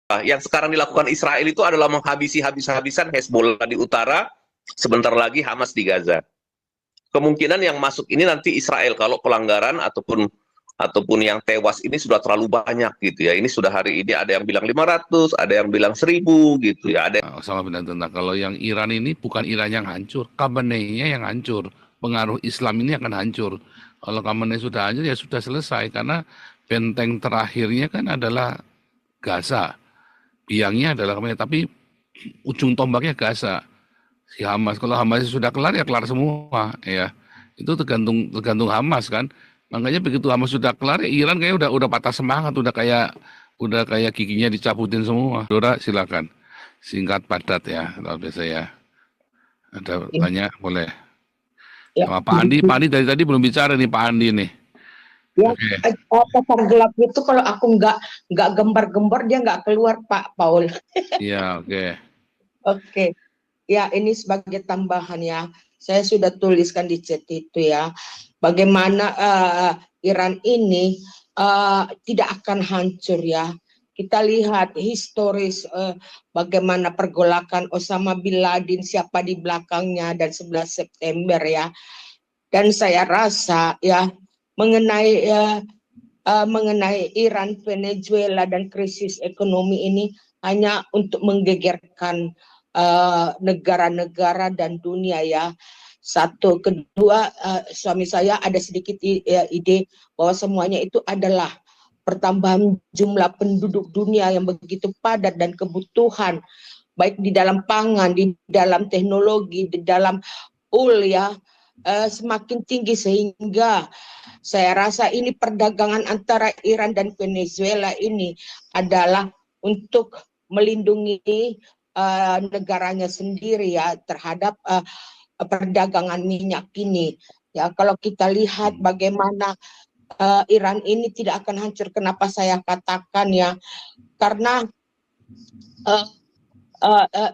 Yang sekarang dilakukan Israel itu adalah menghabisi habis-habisan Hezbollah di utara, sebentar lagi Hamas di Gaza. Kemungkinan yang masuk ini nanti Israel kalau pelanggaran ataupun yang tewas ini sudah terlalu banyak gitu ya. Ini sudah hari ini ada yang bilang 500, ada yang bilang 1.000 gitu ya. Ada Sama benar tentang kalau yang Iran ini bukan Iran yang hancur, Khamenei-nya yang hancur. Pengaruh Islam ini akan hancur. Kalau Khamenei sudah hancur ya sudah selesai karena benteng terakhirnya kan adalah Gaza. Biangnya adalah Khamenei, tapi ujung tombaknya Gaza. Si Hamas, kalau Hamas sudah kelar ya kelar semua ya. Itu tergantung Hamas kan. Makanya begitu Hamas sudah kelar ya Iran kayaknya udah patah semangat, udah kayak giginya dicabutin semua. Dora silakan. Singkat padat ya, kalau biasa ya. Ada tanya boleh. Ya, Sama Pak Andi dari tadi belum bicara nih Pak Andi nih. ya, Oke. pasar gelap itu kalau aku nggak gembar-gembar dia nggak keluar Pak Paul. Iya, oke. Oke, ya ini sebagai tambahan ya. Saya sudah tuliskan di chat itu ya, bagaimana Iran ini tidak akan hancur ya. Kita lihat historis bagaimana pergolakan Osama bin Laden, siapa di belakangnya, dan 11 September ya. Dan saya rasa ya mengenai Iran, Venezuela, dan krisis ekonomi ini hanya untuk menggegerkan negara-negara dan dunia ya. Satu, kedua, suami saya ada sedikit ide bahwa semuanya itu adalah pertambahan jumlah penduduk dunia yang begitu padat dan kebutuhan baik di dalam pangan, di dalam teknologi, di dalam ya semakin tinggi, sehingga saya rasa ini perdagangan antara Iran dan Venezuela ini adalah untuk melindungi negaranya sendiri ya terhadap perdagangan minyak ini. Ya, kalau kita lihat bagaimana Iran ini tidak akan hancur, kenapa saya katakan ya, karena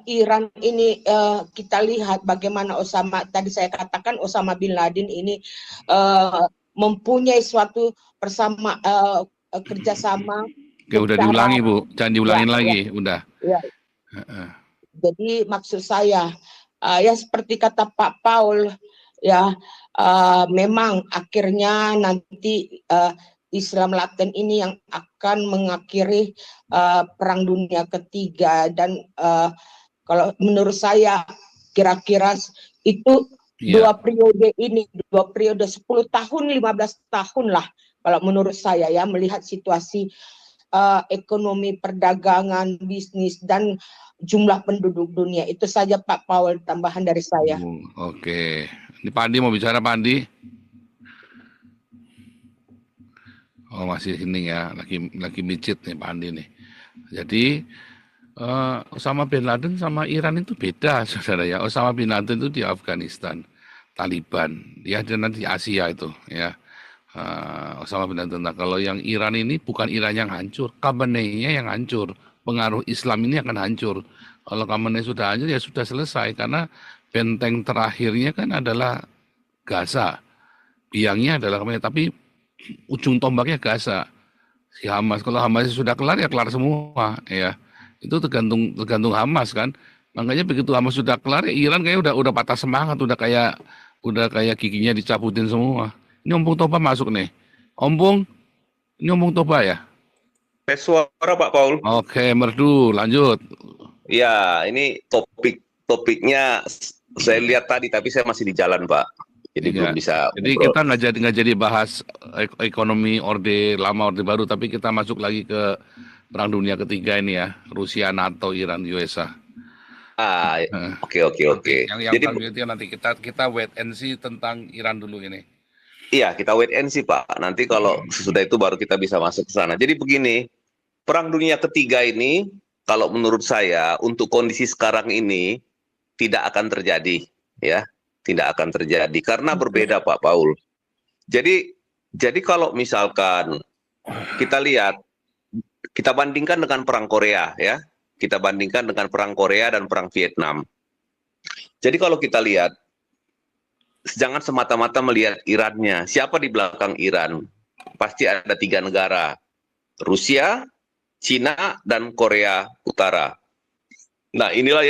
Iran ini kita lihat bagaimana tadi saya katakan Osama bin Laden ini mempunyai suatu kerjasama. Oke, udah diulangi Bu, jangan diulangin lagi, udah. Ya. Jadi maksud saya ya seperti kata Pak Paul ya, memang akhirnya nanti Islam Laten ini yang akan mengakhiri Perang Dunia Ketiga, dan kalau menurut saya kira-kira itu dua periode 10 tahun 15 tahun lah kalau menurut saya ya, melihat situasi ekonomi, perdagangan, bisnis, dan jumlah penduduk dunia. Itu saja Pak Paul, tambahan dari saya. Oke. Ini Pak Andi mau bicara, Pak Andi? Oh, masih ini ya, lagi micit nih Pak Andi nih. Jadi Osama bin Laden sama Iran itu beda, saudara ya. Osama bin Laden itu di Afghanistan, Taliban. Dia ada nanti di Asia itu, ya. Osama bin Laden. Nah, kalau yang Iran ini bukan Iran yang hancur, Khamenei-nya yang hancur. Pengaruh Islam ini akan hancur. Kalau Khamenei sudah hancur ya sudah selesai karena benteng terakhirnya kan adalah Gaza. Biangnya adalah Khamenei, tapi ujung tombaknya Gaza. Si Hamas, kalau Hamas sudah kelar ya kelar semua ya. Itu tergantung Hamas kan. Makanya begitu Hamas sudah kelar ya Iran kayaknya udah patah semangat, udah kayak giginya dicabutin semua. Ini Ompong Toba masuk nih. Ompong, ini Ompong Toba ya? suara Pak Paul. Oke, merdu, lanjut. Ya, ini topiknya saya lihat tadi, tapi saya masih di jalan Pak. Jadi belum bisa. Jadi kita nggak jadi bahas ekonomi Orde Lama, Orde Baru, tapi kita masuk lagi ke Perang Dunia Ketiga ini ya, Rusia, NATO, Iran, USA. Oke. Yang Perang Dunia Ketiga nanti kita wait and see tentang Iran dulu ini. Iya, kita wait and see Pak. Nanti kalau sesudah itu baru kita bisa masuk ke sana. Jadi begini, Perang Dunia Ketiga ini, kalau menurut saya untuk kondisi sekarang ini tidak akan terjadi, ya. Tidak akan terjadi karena berbeda Pak Paul. Jadi kalau misalkan kita lihat, kita bandingkan dengan Perang Korea ya, kita bandingkan dengan Perang Korea dan Perang Vietnam. Jadi kalau kita lihat, jangan semata-mata melihat Irannya. Siapa di belakang Iran? Pasti ada 3 negara, Rusia, Cina dan Korea Utara. Nah, inilah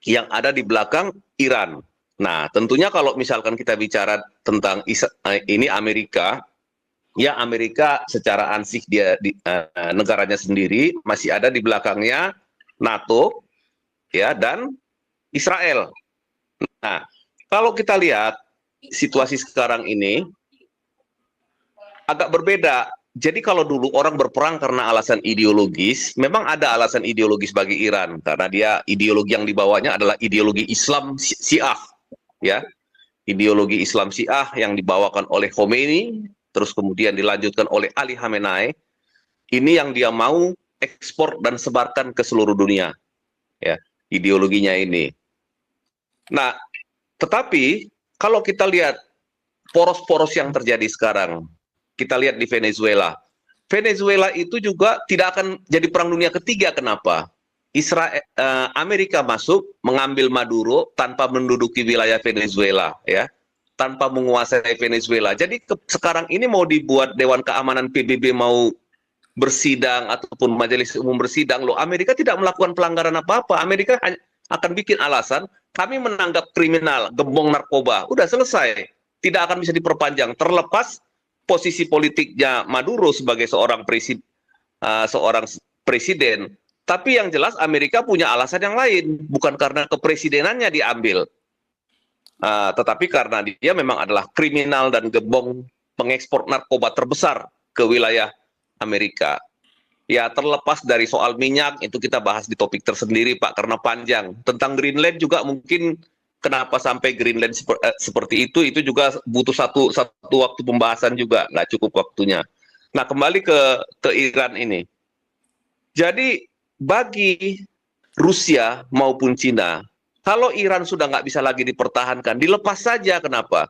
yang ada di belakang Iran. Nah, tentunya kalau misalkan kita bicara tentang ini Amerika, ya Amerika secara ansih dia negaranya sendiri, masih ada di belakangnya NATO, ya, dan Israel. Nah, kalau kita lihat situasi sekarang ini agak berbeda. Jadi kalau dulu orang berperang karena alasan ideologis, memang ada alasan ideologis bagi Iran karena dia ideologi yang dibawanya adalah ideologi Islam Syiah, ya. Ideologi Islam Syiah yang dibawakan oleh Khomeini, terus kemudian dilanjutkan oleh Ali Khamenei. Ini yang dia mau ekspor dan sebarkan ke seluruh dunia, ya, ideologinya ini. Nah, tetapi kalau kita lihat poros-poros yang terjadi sekarang, kita lihat di Venezuela. Venezuela itu juga tidak akan jadi perang dunia ketiga. Kenapa? Amerika masuk mengambil Maduro tanpa menduduki wilayah Venezuela, ya, tanpa menguasai Venezuela. Jadi sekarang ini mau dibuat Dewan Keamanan PBB mau bersidang ataupun Majelis Umum bersidang, loh, Amerika tidak melakukan pelanggaran apa-apa. Amerika akan bikin alasan kami menanggap kriminal, gembong narkoba, udah selesai, tidak akan bisa diperpanjang, terlepas posisi politiknya Maduro sebagai seorang presiden. Tapi yang jelas Amerika punya alasan yang lain, bukan karena kepresidenannya diambil, tetapi karena dia memang adalah kriminal dan gembong pengekspor narkoba terbesar ke wilayah Amerika. Ya, terlepas dari soal minyak, itu kita bahas di topik tersendiri, Pak, karena panjang. Tentang Greenland juga mungkin kenapa sampai Greenland seperti itu juga butuh satu waktu pembahasan juga, nggak cukup waktunya. Nah, kembali ke Iran ini. Jadi bagi Rusia maupun Cina, kalau Iran sudah nggak bisa lagi dipertahankan, dilepas saja. Kenapa?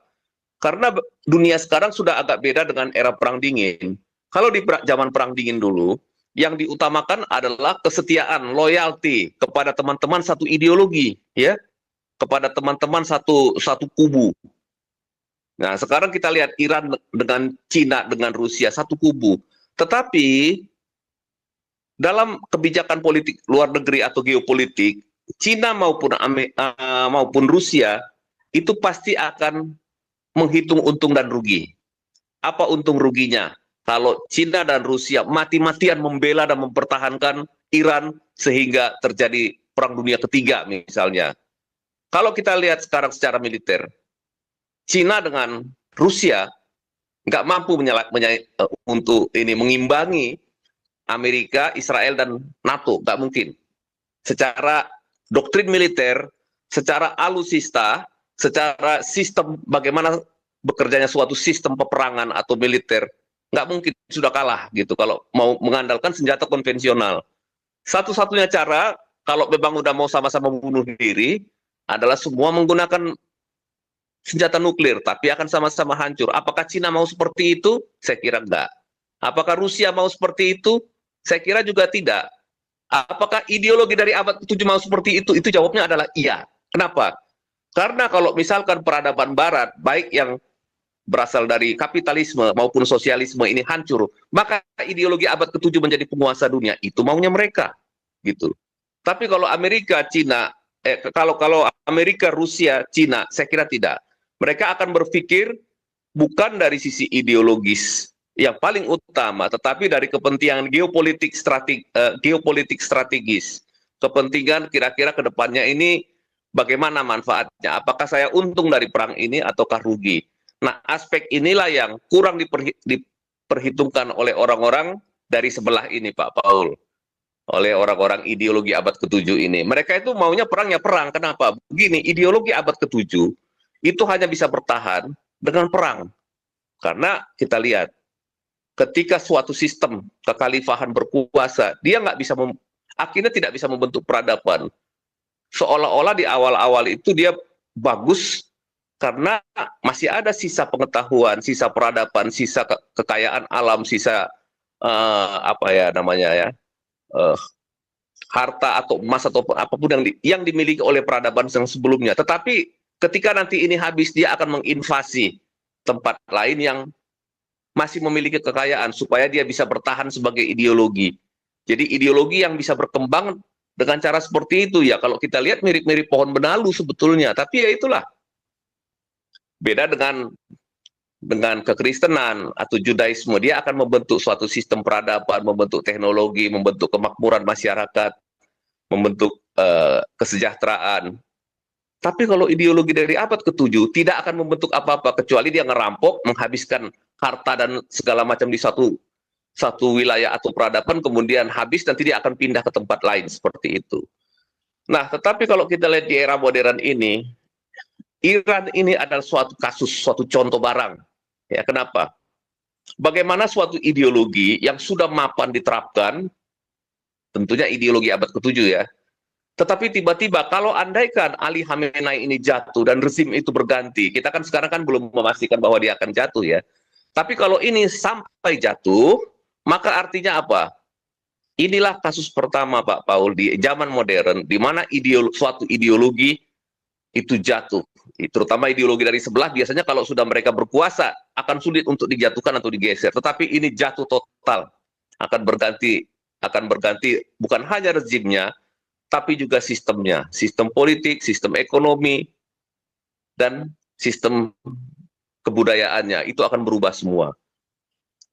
Karena dunia sekarang sudah agak beda dengan era Perang Dingin. Kalau di zaman Perang Dingin dulu, yang diutamakan adalah kesetiaan, loyalty kepada teman-teman satu ideologi, ya, kepada teman-teman satu kubu. Nah, sekarang kita lihat Iran dengan Cina, dengan Rusia, satu kubu. Tetapi dalam kebijakan politik luar negeri atau geopolitik, Cina maupun Rusia itu pasti akan menghitung untung dan rugi. Apa untung ruginya? Kalau Cina dan Rusia mati-matian membela dan mempertahankan Iran sehingga terjadi Perang Dunia Ketiga misalnya. Kalau kita lihat sekarang secara militer, Cina dengan Rusia nggak mampu untuk ini mengimbangi Amerika, Israel, dan NATO, nggak mungkin. Secara doktrin militer, secara alutsista, secara sistem bagaimana bekerjanya suatu sistem peperangan atau militer, nggak mungkin, sudah kalah gitu kalau mau mengandalkan senjata konvensional. Satu-satunya cara kalau memang udah mau sama-sama bunuh diri adalah semua menggunakan senjata nuklir, tapi akan sama-sama hancur. Apakah Cina mau seperti itu? Saya kira enggak. Apakah Rusia mau seperti itu? Saya kira juga tidak. Apakah ideologi dari abad ke-7 mau seperti itu? Itu jawabnya adalah iya. Kenapa? Karena kalau misalkan peradaban Barat, baik yang berasal dari kapitalisme maupun sosialisme ini hancur, maka ideologi abad ke-7 menjadi penguasa dunia. Itu maunya mereka, gitu. Tapi kalau Amerika, Cina, kalau Amerika, Rusia, Cina, saya kira tidak. Mereka akan berpikir bukan dari sisi ideologis yang paling utama, tetapi dari kepentingan geopolitik strategis. Kepentingan kira-kira ke depannya ini bagaimana manfaatnya? Apakah saya untung dari perang ini ataukah rugi? Nah, aspek inilah yang kurang diperhitungkan oleh orang-orang dari sebelah ini, Pak Paul. Oleh orang-orang ideologi abad ke-7 ini. Mereka itu maunya perang ya perang. Kenapa? Begini, ideologi abad ke-7 itu hanya bisa bertahan dengan perang. Karena kita lihat, ketika suatu sistem kekhalifahan berkuasa, dia nggak bisa, akhirnya tidak bisa membentuk peradaban. Seolah-olah di awal-awal itu dia bagus, karena masih ada sisa pengetahuan, sisa peradaban, sisa kekayaan alam, sisa harta atau emas atau apapun yang dimiliki oleh peradaban yang sebelumnya. Tetapi ketika nanti ini habis, dia akan menginvasi tempat lain yang masih memiliki kekayaan supaya dia bisa bertahan sebagai ideologi. Jadi ideologi yang bisa berkembang dengan cara seperti itu ya, kalau kita lihat mirip-mirip pohon benalu sebetulnya, tapi ya itulah. Beda dengan kekristenan atau Judaisme, dia akan membentuk suatu sistem peradaban, membentuk teknologi, membentuk kemakmuran masyarakat, membentuk kesejahteraan. Tapi kalau ideologi dari abad ke-7 tidak akan membentuk apa-apa kecuali dia ngerampok, menghabiskan harta dan segala macam di satu wilayah atau peradaban, kemudian habis, nanti dia akan pindah ke tempat lain seperti itu. Nah, tetapi kalau kita lihat di era modern ini, Iran ini adalah suatu kasus, suatu contoh barang. Ya, kenapa? Bagaimana suatu ideologi yang sudah mapan diterapkan, tentunya ideologi abad ke-7 ya, tetapi tiba-tiba kalau andaikan Ali Khamenei ini jatuh dan rezim itu berganti, kita kan sekarang kan belum memastikan bahwa dia akan jatuh ya. Tapi kalau ini sampai jatuh, maka artinya apa? Inilah kasus pertama Pak Paul di zaman modern, di mana suatu ideologi itu jatuh. Terutama ideologi dari sebelah, biasanya kalau sudah mereka berkuasa, akan sulit untuk dijatuhkan atau digeser. Tetapi ini jatuh total, akan berganti bukan hanya rezimnya, tapi juga sistemnya, sistem politik, sistem ekonomi, dan sistem kebudayaannya, itu akan berubah semua.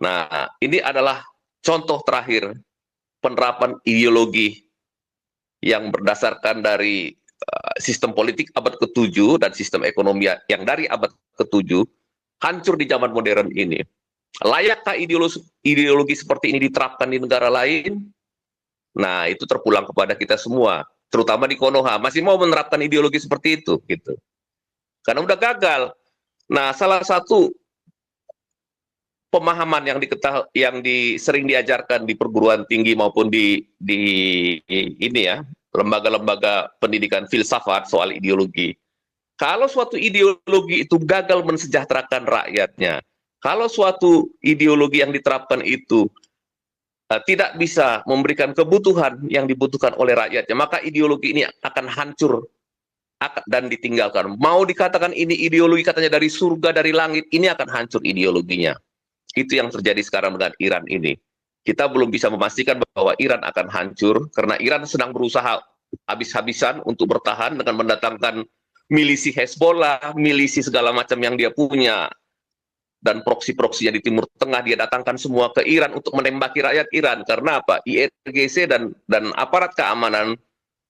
Nah, ini adalah contoh terakhir penerapan ideologi yang berdasarkan dari sistem politik abad ke-7 dan sistem ekonomi yang dari abad ke-7 hancur di zaman modern ini. Layakkah ideologi seperti ini diterapkan di negara lain? Nah, itu terpulang kepada kita semua, terutama di Konoha, masih mau menerapkan ideologi seperti itu, gitu. Karena udah gagal. Nah, salah satu pemahaman yang sering diajarkan di perguruan tinggi maupun di ini ya, lembaga-lembaga pendidikan filsafat soal ideologi. Kalau suatu ideologi itu gagal mensejahterakan rakyatnya, kalau suatu ideologi yang diterapkan itu tidak bisa memberikan kebutuhan yang dibutuhkan oleh rakyatnya, maka ideologi ini akan hancur dan ditinggalkan. Mau dikatakan ini ideologi katanya dari surga, dari langit, ini akan hancur ideologinya. Itu yang terjadi sekarang dengan Iran ini. Kita belum bisa memastikan bahwa Iran akan hancur, karena Iran sedang berusaha habis-habisan untuk bertahan dengan mendatangkan milisi Hezbollah, milisi segala macam yang dia punya, dan proksi-proksinya di Timur Tengah dia datangkan semua ke Iran untuk menembaki rakyat Iran. Karena apa? IRGC dan aparat keamanan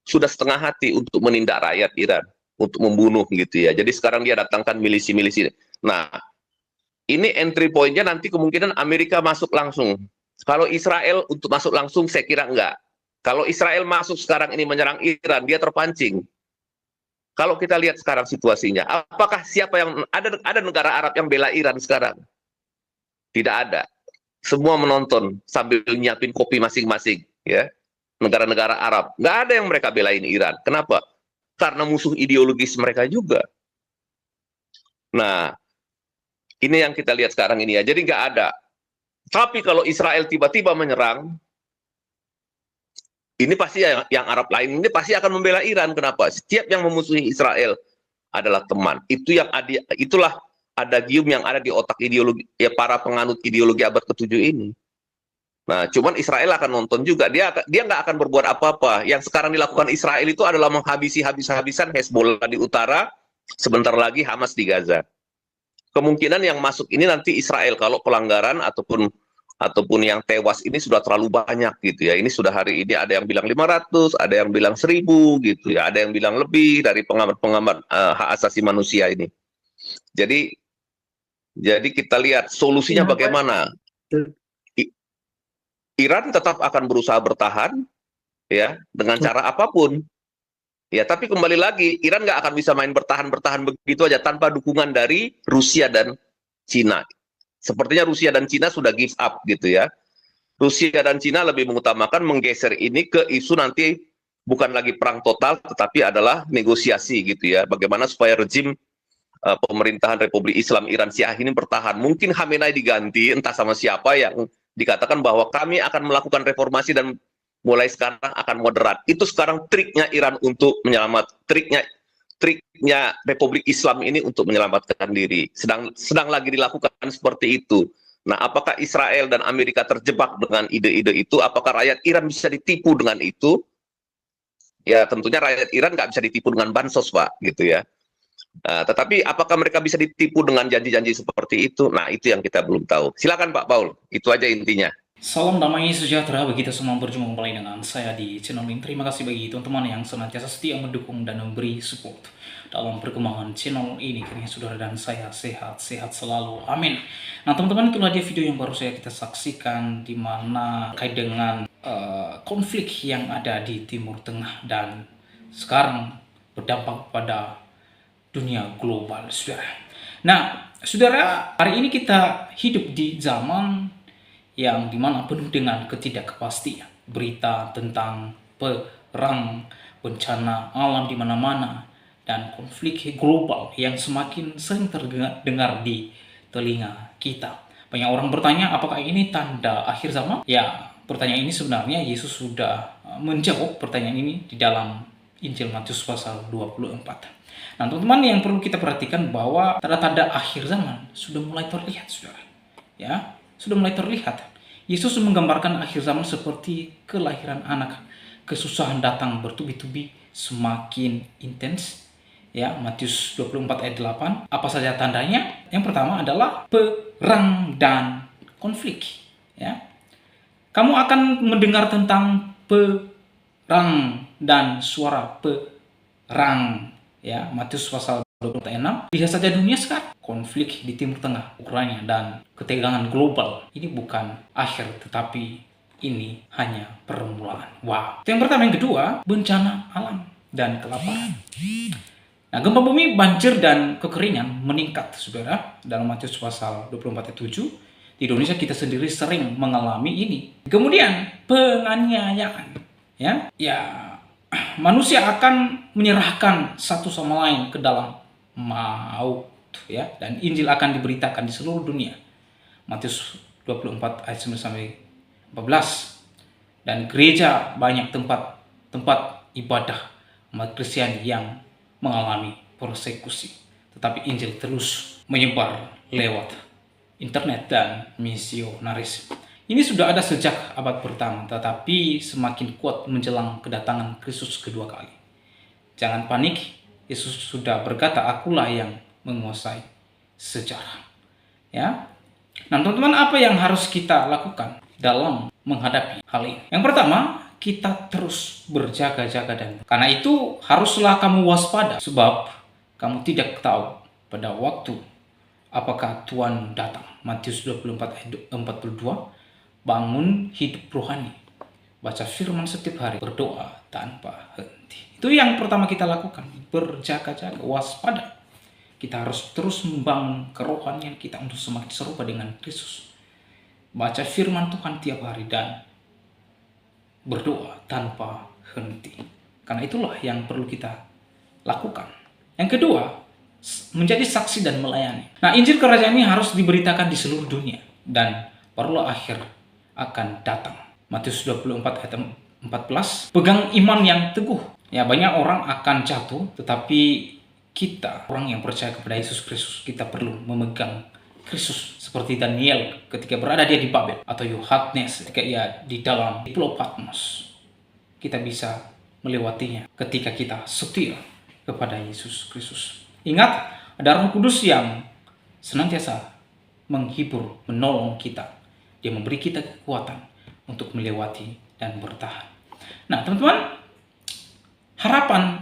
sudah setengah hati untuk menindak rakyat Iran, untuk membunuh gitu ya. Jadi sekarang dia datangkan milisi-milisi. Nah, ini entry point-nya nanti kemungkinan Amerika masuk langsung. Kalau Israel untuk masuk langsung saya kira enggak. Kalau Israel masuk sekarang ini menyerang Iran, dia terpancing. Kalau kita lihat sekarang situasinya, apakah siapa yang ada negara Arab yang bela Iran sekarang? Tidak ada. Semua menonton sambil nyiapin kopi masing-masing, ya. Negara-negara Arab, nggak ada yang mereka belain Iran. Kenapa? Karena musuh ideologis mereka juga. Nah, ini yang kita lihat sekarang ini ya. Jadi nggak ada. Tapi kalau Israel tiba-tiba menyerang, ini pasti yang Arab lain ini pasti akan membela Iran. Kenapa? Setiap yang memusuhi Israel adalah teman. Itulah adagium yang ada di otak ideologi ya para penganut ideologi abad ke-7 ini. Nah, cuman Israel akan nonton juga. Dia nggak akan berbuat apa-apa. Yang sekarang dilakukan Israel itu adalah menghabisi habis-habisan Hezbollah di utara, sebentar lagi Hamas di Gaza. Kemungkinan yang masuk ini nanti Israel kalau pelanggaran ataupun yang tewas ini sudah terlalu banyak gitu ya. Ini sudah hari ini ada yang bilang 500, ada yang bilang 1000 gitu ya, ada yang bilang lebih dari pengamat-pengamat hak asasi manusia ini. Jadi kita lihat solusinya bagaimana. Iran tetap akan berusaha bertahan ya dengan cara apapun. Ya, tapi kembali lagi Iran nggak akan bisa main bertahan begitu aja tanpa dukungan dari Rusia dan Cina. Sepertinya Rusia dan Cina sudah give up gitu ya. Rusia dan Cina lebih mengutamakan menggeser ini ke isu nanti bukan lagi perang total, tetapi adalah negosiasi gitu ya. Bagaimana supaya rejim pemerintahan Republik Islam Iran Syiah ini bertahan. Mungkin Khamenei diganti entah sama siapa yang dikatakan bahwa kami akan melakukan reformasi dan mulai sekarang akan moderat. Itu sekarang triknya Iran untuk triknya Republik Islam ini untuk menyelamatkan diri. Sedang lagi dilakukan seperti itu. Nah, apakah Israel dan Amerika terjebak dengan ide-ide itu? Apakah rakyat Iran bisa ditipu dengan itu? Ya, tentunya rakyat Iran nggak bisa ditipu dengan bansos, Pak, gitu ya. Tetapi apakah mereka bisa ditipu dengan janji-janji seperti itu? Nah, itu yang kita belum tahu. Silakan Pak Paul, itu aja intinya. Salam damai sejahtera bagi kita semua, berjumpa kembali dengan saya di channel ini. Terima kasih bagi teman-teman yang senantiasa setia mendukung dan memberi support dalam perkembangan channel ini. Kiranya saudara dan saya sehat-sehat selalu. Amin. Nah teman-teman, itulah dia video yang baru kita saksikan, di mana terkait dengan konflik yang ada di Timur Tengah dan sekarang berdampak pada dunia global, saudara. Nah, saudara, hari ini kita hidup di zaman yang dimana penuh dengan ketidakpastian, berita tentang perang, bencana alam di mana-mana, dan konflik global yang semakin sering terdengar di telinga kita. Banyak orang bertanya, apakah ini tanda akhir zaman? Ya, pertanyaan ini sebenarnya Yesus sudah menjawab pertanyaan ini di dalam Injil Matius pasal 24. Nah, teman-teman, yang perlu kita perhatikan bahwa tanda-tanda akhir zaman sudah mulai terlihat, saudara. Ya, sudah mulai terlihat. Yesus menggambarkan akhir zaman seperti kelahiran anak. Kesusahan datang bertubi-tubi, semakin intens. Ya, Matius 24 ayat 8. Apa saja tandanya? Yang pertama adalah perang dan konflik. Ya. Kamu akan mendengar tentang perang dan suara perang. Ya, Matius pasal 26. Lihat saja dunia sekarang, konflik di Timur Tengah, Ukraina, dan ketegangan global. Ini bukan akhir, tetapi ini hanya permulaan. Wow. Itu yang pertama. Yang kedua, bencana alam dan kelaparan. Nah, gempa bumi, banjir, dan kekeringan meningkat, saudara. Dalam Matius pasal 24 ayat 7, di Indonesia kita sendiri sering mengalami ini. Kemudian, penganiayaan. Ya, manusia akan menyerahkan satu sama lain ke dalam maut, ya, dan Injil akan diberitakan di seluruh dunia. Matius 24 ayat 9 sampai 14. Dan gereja banyak tempat ibadah umat Kristiani yang mengalami persekusi, tetapi Injil terus menyebar lewat internet dan misionaris. Ini sudah ada sejak abad pertama, tetapi semakin kuat menjelang kedatangan Kristus kedua kali. Jangan panik, Yesus sudah berkata, akulah yang menguasai sejarah. Ya. Nah, teman-teman, apa yang harus kita lakukan dalam menghadapi hal ini? Yang pertama, kita terus berjaga-jaga, dan karena itu haruslah kamu waspada, sebab kamu tidak tahu pada waktu apakah Tuhan datang. Matius 24 ayat 42. Bangun hidup rohani, baca firman setiap hari, berdoa tanpa henti. Itu yang pertama kita lakukan, berjaga-jaga, waspada. Kita harus terus membangun kerohanian kita untuk semakin serupa dengan Kristus. Baca firman Tuhan tiap hari dan berdoa tanpa henti. Karena itulah yang perlu kita lakukan. Yang kedua, menjadi saksi dan melayani. Nah, Injil Kerajaan ini harus diberitakan di seluruh dunia, dan barulah akhir akan datang. Matius 24 ayat 14. Pegang iman yang teguh. Ya, banyak orang akan jatuh, tetapi kita, orang yang percaya kepada Yesus Kristus, kita perlu memegang Kristus seperti Daniel ketika berada dia di Babel, atau Yohanes ketika ia di dalam Pulau Patmos. Kita bisa melewatinya ketika kita setia kepada Yesus Kristus. Ingat, ada Roh Kudus yang senantiasa menghibur, menolong kita. Dia memberi kita kekuatan untuk melewati dan bertahan. Nah, teman-teman, harapan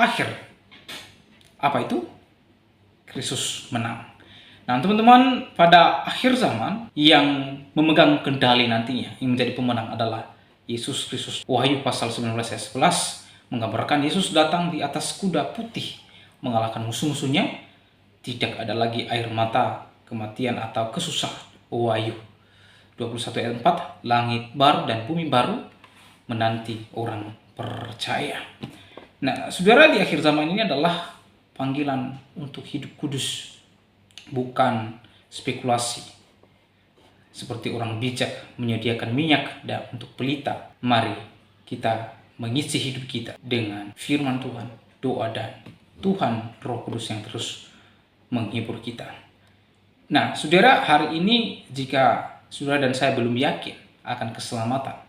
akhir apa itu? Kristus menang. Nah, teman-teman, pada akhir zaman yang memegang kendali nantinya, yang menjadi pemenang adalah Yesus Kristus. Wahyu pasal 19 ayat 11 menggambarkan Yesus datang di atas kuda putih, mengalahkan musuh-musuhnya. Tidak ada lagi air mata, kematian, atau kesusahan. Wahyu 21 ayat 4, langit baru dan bumi baru menanti orang percaya. Nah, saudara, di akhir zaman ini adalah panggilan untuk hidup kudus, bukan spekulasi. Seperti orang bijak menyediakan minyak dan untuk pelita, mari kita mengisi hidup kita dengan firman Tuhan, doa, dan Tuhan Roh Kudus yang terus menghibur kita. Nah, saudara, hari ini jika saudara dan saya belum yakin akan keselamatan,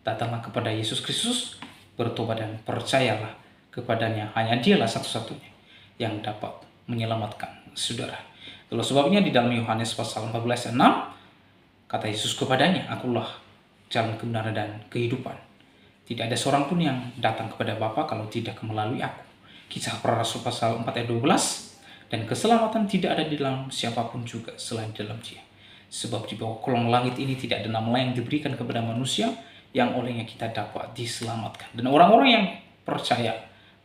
datanglah kepada Yesus Kristus, bertobat dan percayalah kepadanya. Hanya Dialah satu-satunya yang dapat menyelamatkan saudara. Itulah sebabnya di dalam Yohanes pasal 14 ayat 6, kata Yesus kepadanya, "Akulah jalan, kebenaran, dan kehidupan. Tidak ada seorang pun yang datang kepada Bapa kalau tidak melalui aku." Kisah Para Rasul pasal 4 ayat 12, "Dan keselamatan tidak ada di dalam siapapun juga selain di dalam Dia. Sebab di bawah kolong langit ini tidak ada nama lain yang diberikan kepada manusia yang olehnya kita dapat diselamatkan." Dan orang-orang yang percaya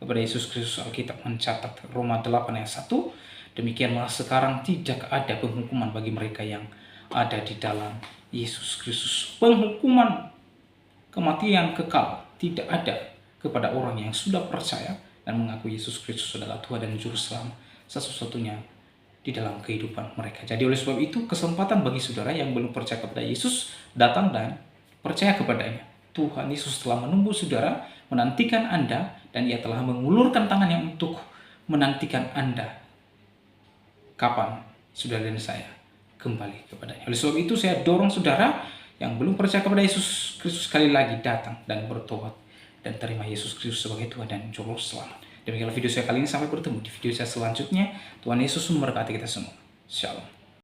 kepada Yesus Kristus, Alkitab mencatat Roma 8 ayat 1, "Demikianlah sekarang tidak ada penghukuman bagi mereka yang ada di dalam Yesus Kristus." Penghukuman kematian kekal tidak ada kepada orang yang sudah percaya dan mengaku Yesus Kristus adalah Tuhan dan Juru Selamat satu-satunya di dalam kehidupan mereka. Jadi oleh sebab itu, kesempatan bagi saudara yang belum percaya kepada Yesus, datang dan percaya kepadanya. Tuhan Yesus telah menunggu saudara, menantikan Anda, dan Ia telah mengulurkan tangannya untuk menantikan Anda. Kapan saudara dan saya kembali kepadanya? Oleh sebab itu, saya dorong saudara yang belum percaya kepada Yesus Kristus sekali lagi datang dan bertobat dan terima Yesus Kristus sebagai Tuhan dan Juru Selamat. Demikianlah video saya kali ini, sampai bertemu di video saya selanjutnya. Tuhan Yesus memberkati kita semua. Shalom.